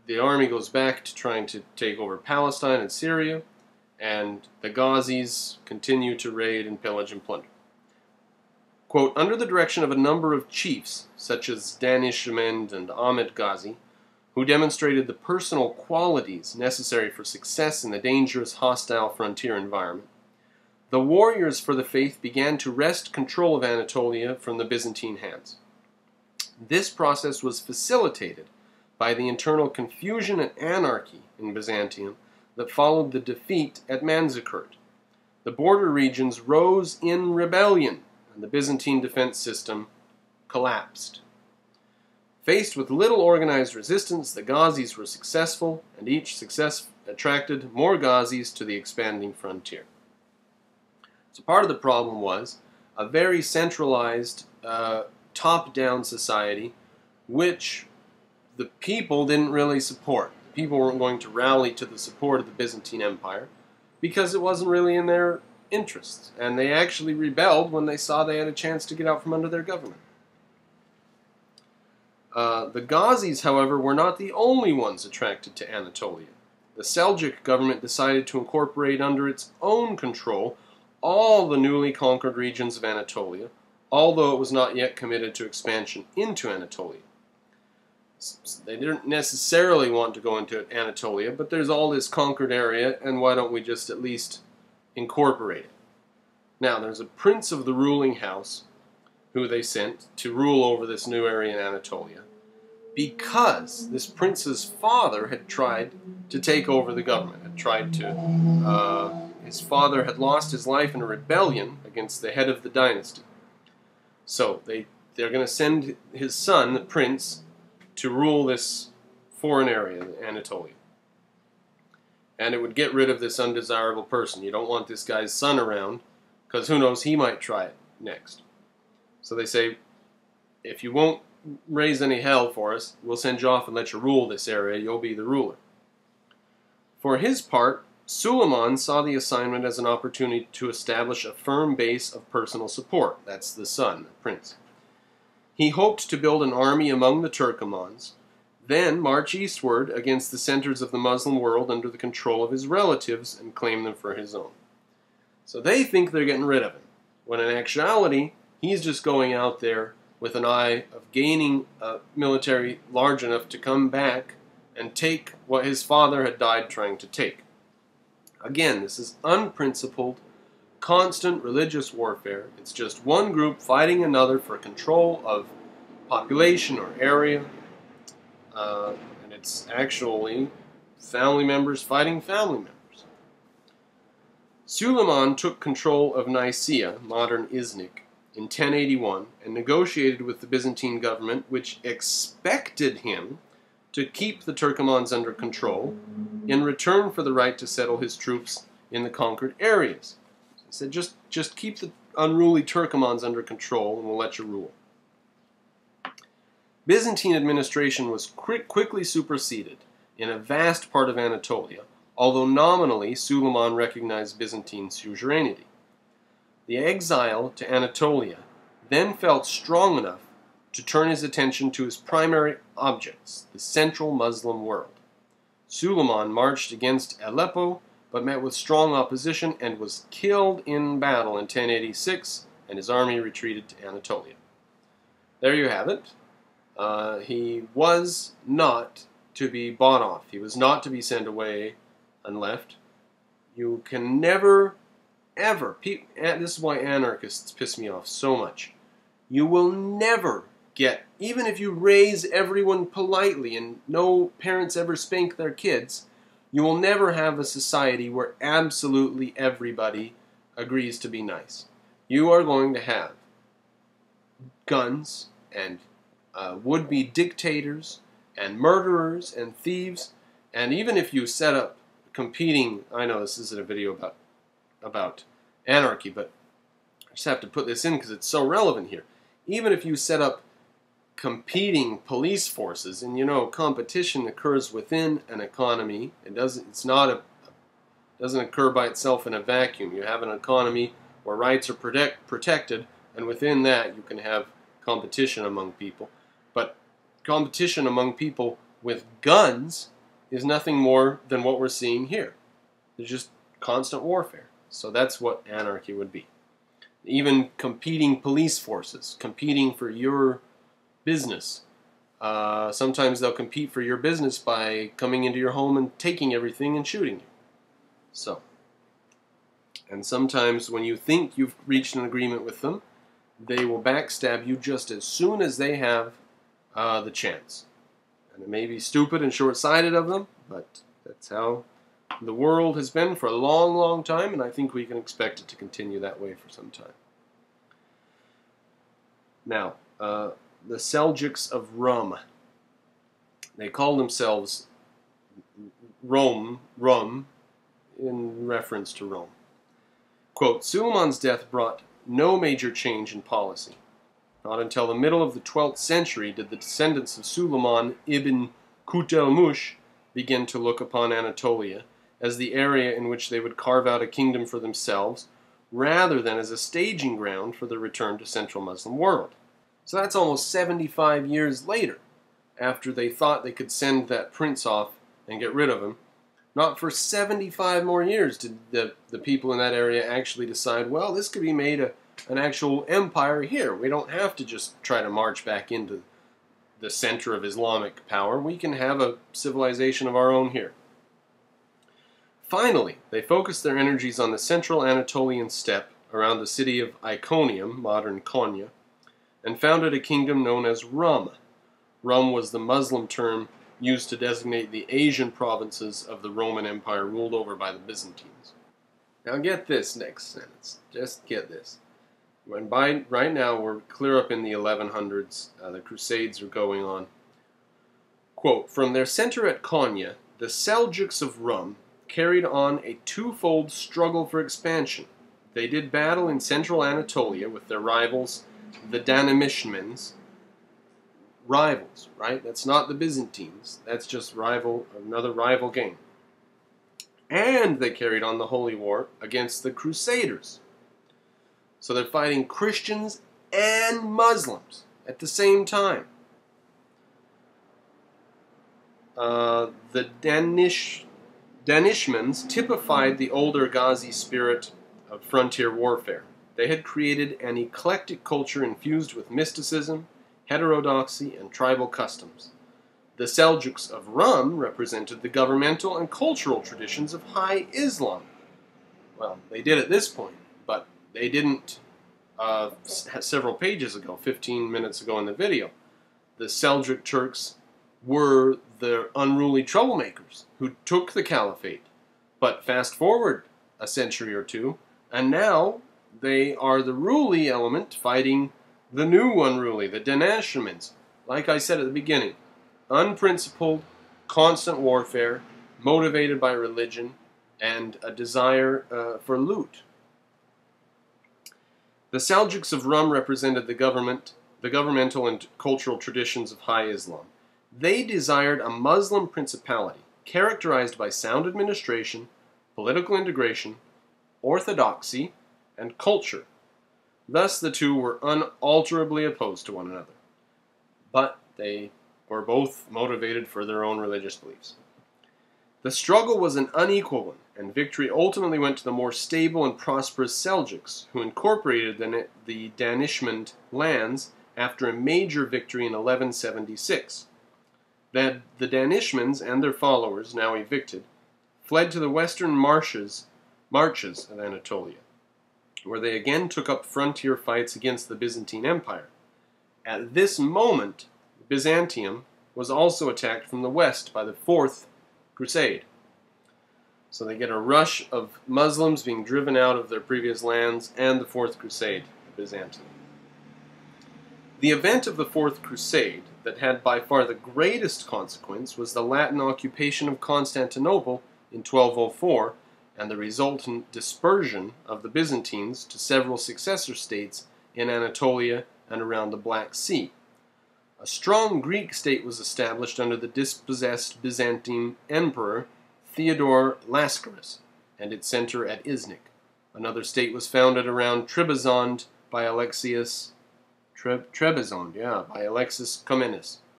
the army goes back to trying to take over Palestine and Syria, and the Ghazis continue to raid and pillage and plunder. Quote, under the direction of a number of chiefs, such as Danishmend and Ahmed Ghazi, who demonstrated the personal qualities necessary for success in the dangerous, hostile frontier environment, the warriors for the faith began to wrest control of Anatolia from the Byzantine hands. This process was facilitated by the internal confusion and anarchy in Byzantium that followed the defeat at Manzikert. The border regions rose in rebellion, and the Byzantine defense system collapsed. Faced with little organized resistance, the Ghazis were successful, and each success attracted more Ghazis to the expanding frontier. So part of the problem was a very centralized, top-down society, which the people didn't really support. The people weren't going to rally to the support of the Byzantine Empire because it wasn't really in their interests. And they actually rebelled when they saw they had a chance to get out from under their government. The Ghazis, however, were not the only ones attracted to Anatolia. The Seljuk government decided to incorporate under its own control all the newly conquered regions of Anatolia, although it was not yet committed to expansion into Anatolia. They didn't necessarily want to go into Anatolia, but there's all this conquered area, and why don't we just at least incorporate it? Now, there's a prince of the ruling house who they sent to rule over this new area in Anatolia, because this prince's father had tried to take over the government, his father had lost his life in a rebellion against the head of the dynasty. So they're going to send his son, the prince, to rule this foreign area, Anatolia. And it would get rid of this undesirable person. You don't want this guy's son around, because who knows, he might try it next. So they say, if you won't raise any hell for us, we'll send you off and let you rule this area. You'll be the ruler. For his part, Suleiman saw the assignment as an opportunity to establish a firm base of personal support. That's the son, the prince. He hoped to build an army among the Turkomans, then march eastward against the centers of the Muslim world under the control of his relatives and claim them for his own. So they think they're getting rid of him, when in actuality, he's just going out there with an eye of gaining a military large enough to come back and take what his father had died trying to take. Again, this is unprincipled, constant religious warfare. It's just one group fighting another for control of population or area, and it's actually family members fighting family members. Suleiman took control of Nicaea, modern Iznik, in 1081 and negotiated with the Byzantine government, which expected him to keep the Turkomans under control in return for the right to settle his troops in the conquered areas. He said, just keep the unruly Turkomans under control and we'll let you rule. Byzantine administration was quickly superseded in a vast part of Anatolia, although nominally Suleiman recognized Byzantine suzerainty. The exile to Anatolia then felt strong enough to turn his attention to his primary objects, the central Muslim world. Suleiman marched against Aleppo, but met with strong opposition and was killed in battle in 1086, and his army retreated to Anatolia. There you have it. He was not to be bought off. He was not to be sent away and left. You can never, ever, this is why anarchists piss me off so much. You will never get, even if you raise everyone politely and no parents ever spank their kids, you will never have a society where absolutely everybody agrees to be nice. You are going to have guns and would-be dictators and murderers and thieves, and even if you set up competing, I know this isn't a video about anarchy, but I just have to put this in because it's so relevant here. Even if you set up competing police forces, and you know competition occurs within an economy. It doesn't occur by itself in a vacuum. You have an economy where rights are protected, and within that you can have competition among people. But competition among people with guns is nothing more than what we're seeing here. There's just constant warfare. So that's what anarchy would be. Even competing police forces, competing for your business. Sometimes they'll compete for your business by coming into your home and taking everything and shooting you. So, and sometimes when you think you've reached an agreement with them, they will backstab you just as soon as they have the chance. And it may be stupid and short-sighted of them, but that's how the world has been for a long, long time, and I think we can expect it to continue that way for some time. Now, the Seljuks of Rum. They call themselves Rum, in reference to Rome. Quote, Suleiman's death brought no major change in policy. Not until the middle of the 12th century did the descendants of Suleiman ibn Kutelmush begin to look upon Anatolia as the area in which they would carve out a kingdom for themselves, rather than as a staging ground for the return to Central Muslim world. So that's almost 75 years later, after they thought they could send that prince off and get rid of him. Not for 75 more years did the people in that area actually decide, well, this could be made an actual empire here. We don't have to just try to march back into the center of Islamic power. We can have a civilization of our own here. Finally, they focused their energies on the central Anatolian steppe around the city of Iconium, modern Konya, and founded a kingdom known as Rum. Rum was the Muslim term used to designate the Asian provinces of the Roman Empire ruled over by the Byzantines. Now get this next sentence. Just get this. Right now we're clear up in the 1100s. The Crusades are going on. Quote, from their center at Konya, the Seljuks of Rum carried on a twofold struggle for expansion. They did battle in central Anatolia with their rivals, the Danishmends. Rivals, right? That's not the Byzantines. That's just another rival gang. And they carried on the holy war against the Crusaders. So they're fighting Christians and Muslims at the same time. The Danishmends typified the older Ghazi spirit of frontier warfare. They had created an eclectic culture infused with mysticism, heterodoxy, and tribal customs. The Seljuks of Rum represented the governmental and cultural traditions of High Islam. Well, they did at this point, but they didn't several pages ago, 15 minutes ago in the video. The Seljuk Turks were the unruly troublemakers who took the caliphate. But fast forward a century or two, and now they are the ruling element fighting the new unruly, the Danishmends. Like I said at the beginning, unprincipled, constant warfare, motivated by religion, and a desire for loot. The Seljuks of Rum represented the governmental and cultural traditions of High Islam. They desired a Muslim principality characterized by sound administration, political integration, orthodoxy, and culture. Thus the two were unalterably opposed to one another. But they were both motivated for their own religious beliefs. The struggle was an unequal one, and victory ultimately went to the more stable and prosperous Seljuks, who incorporated the Danishmend lands after a major victory in 1176. The Danishmends and their followers, now evicted, fled to the western marches of Anatolia, where they again took up frontier fights against the Byzantine Empire. At this moment, Byzantium was also attacked from the west by the Fourth Crusade. So they get a rush of Muslims being driven out of their previous lands and the Fourth Crusade, Byzantium. The event of the Fourth Crusade that had by far the greatest consequence was the Latin occupation of Constantinople in 1204 and the resultant dispersion of the Byzantines to several successor states in Anatolia and around the Black Sea. A strong Greek state was established under the dispossessed Byzantine emperor Theodore Lascaris and its center at Iznik. Another state was founded around Trebizond by Alexis Comnenus.